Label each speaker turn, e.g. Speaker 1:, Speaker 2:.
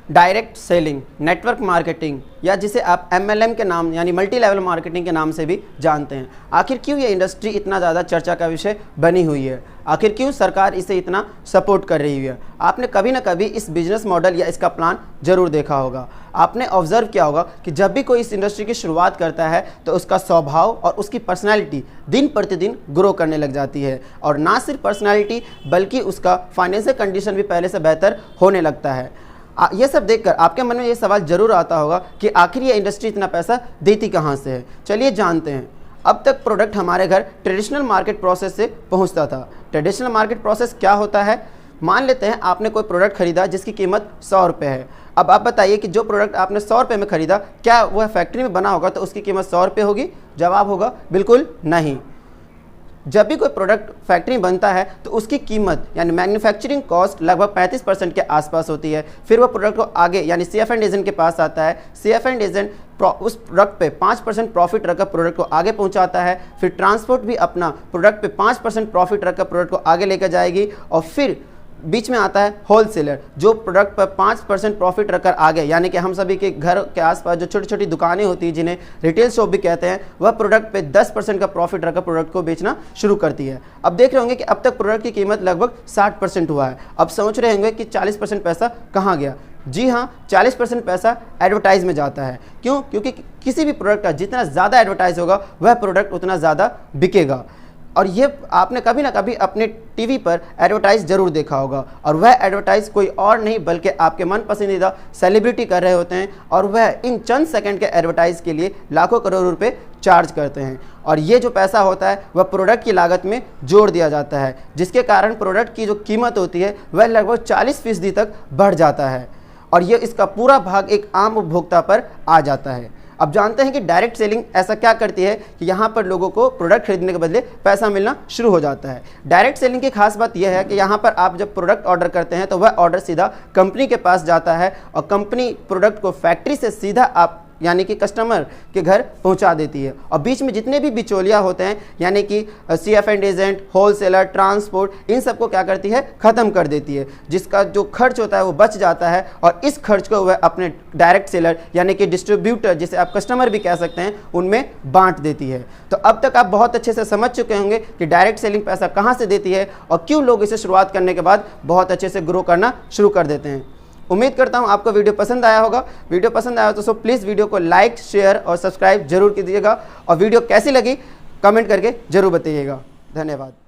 Speaker 1: Direct selling, network marketing या जिसे आप MLM के नाम यानी मल्टी लेवल मार्केटिंग के नाम से भी जानते हैं। आखिर क्यों ये इंडस्ट्री इतना ज़्यादा चर्चा का विषय बनी हुई है? आखिर क्यों सरकार इसे इतना सपोर्ट कर रही है? आपने कभी ना कभी इस बिजनेस मॉडल या इसका प्लान जरूर देखा होगा। आपने ऑब्जर्व किया होगा कि जब भी कोई इस इंडस्ट्री की शुरुआत करता है तो उसका स्वभाव और उसकी पर्सनैलिटी दिन प्रतिदिन ग्रो करने लग जाती है, और ना सिर्फ पर्सनैलिटी बल्कि उसका फाइनेंशियल कंडीशन भी पहले से बेहतर होने लगता है। ये सब देखकर आपके मन में ये सवाल जरूर आता होगा कि आखिर ये इंडस्ट्री इतना पैसा देती कहाँ से है। चलिए जानते हैं। अब तक प्रोडक्ट हमारे घर ट्रेडिशनल मार्केट प्रोसेस से पहुँचता था। ट्रेडिशनल मार्केट प्रोसेस क्या होता है? मान लेते हैं आपने कोई प्रोडक्ट खरीदा जिसकी कीमत 100 रुपये है। अब आप बताइए कि जो प्रोडक्ट आपने 100 रुपये में खरीदा, क्या वह फैक्ट्री में बना होगा तो उसकी कीमत 100 रुपये होगी? जवाब होगा बिल्कुल नहीं। जब भी कोई प्रोडक्ट फैक्ट्री में बनता है तो उसकी कीमत यानी मैन्युफैक्चरिंग कॉस्ट लगभग 35% के आसपास होती है। फिर वो प्रोडक्ट को आगे यानी CF एंड एजेंट के पास आता है। CF एंड एजेंट उस प्रोडक्ट पे 5% प्रॉफिट रखकर प्रोडक्ट को आगे पहुंचाता है। फिर ट्रांसपोर्ट भी अपना प्रोडक्ट पे 5% प्रॉफिट रखकर प्रोडक्ट को आगे लेकर जाएगी। और फिर बीच में आता है होलसेलर, जो प्रोडक्ट पर 5% प्रॉफिट रखकर आगे यानी कि हम सभी के घर के आसपास जो छोटी छोटी दुकानें होती हैं जिन्हें रिटेल शॉप भी कहते हैं, वह प्रोडक्ट पे 10% का प्रॉफिट रखकर प्रोडक्ट को बेचना शुरू करती है। अब देख रहे होंगे कि अब तक प्रोडक्ट की कीमत लगभग 60% हुआ है। अब सोच रहे होंगे कि 40% पैसा कहाँ गया? जी हाँ, 40% पैसा एडवर्टाइज में जाता है। क्यों? क्योंकि किसी भी प्रोडक्ट का जितना ज़्यादा एडवर्टाइज होगा वह प्रोडक्ट उतना ज़्यादा बिकेगा। और ये आपने कभी ना कभी अपने टीवी पर एडवर्टाइज जरूर देखा होगा, और वह एडवर्टाइज कोई और नहीं बल्कि आपके मन पसंदीदा सेलिब्रिटी कर रहे होते हैं, और वह इन चंद सेकंड के एडवर्टाइज के लिए लाखों करोड़ रुपए चार्ज करते हैं। और ये जो पैसा होता है वह प्रोडक्ट की लागत में जोड़ दिया जाता है, जिसके कारण प्रोडक्ट की जो कीमत होती है वह लगभग 40% तक बढ़ जाता है, और ये इसका पूरा भाग एक आम उपभोक्ता पर आ जाता है। अब जानते हैं कि डायरेक्ट सेलिंग ऐसा क्या करती है कि यहाँ पर लोगों को प्रोडक्ट खरीदने के बदले पैसा मिलना शुरू हो जाता है। डायरेक्ट सेलिंग की खास बात यह है कि यहाँ पर आप जब प्रोडक्ट ऑर्डर करते हैं तो वह ऑर्डर सीधा कंपनी के पास जाता है, और कंपनी प्रोडक्ट को फैक्ट्री से सीधा आप यानी कि कस्टमर के घर पहुंचा देती है। और बीच में जितने भी बिचौलिया होते हैं यानी कि CF and agent, wholesaler, transport, इन सबको क्या करती है? ख़त्म कर देती है, जिसका जो खर्च होता है वो बच जाता है, और इस खर्च को वह अपने डायरेक्ट सेलर यानी कि डिस्ट्रीब्यूटर, जिसे आप कस्टमर भी कह सकते हैं, उनमें बांट देती है। तो अब तक आप बहुत अच्छे से समझ चुके होंगे कि डायरेक्ट सेलिंग पैसा कहाँ से देती है और क्यों लोग इसे शुरुआत करने के बाद बहुत अच्छे से ग्रो करना शुरू कर देते हैं। उम्मीद करता हूं आपको वीडियो पसंद आया होगा। वीडियो पसंद आया तो प्लीज़ वीडियो को लाइक, शेयर और सब्सक्राइब जरूर कीजिएगा, और वीडियो कैसी लगी कमेंट करके जरूर बताइएगा। धन्यवाद।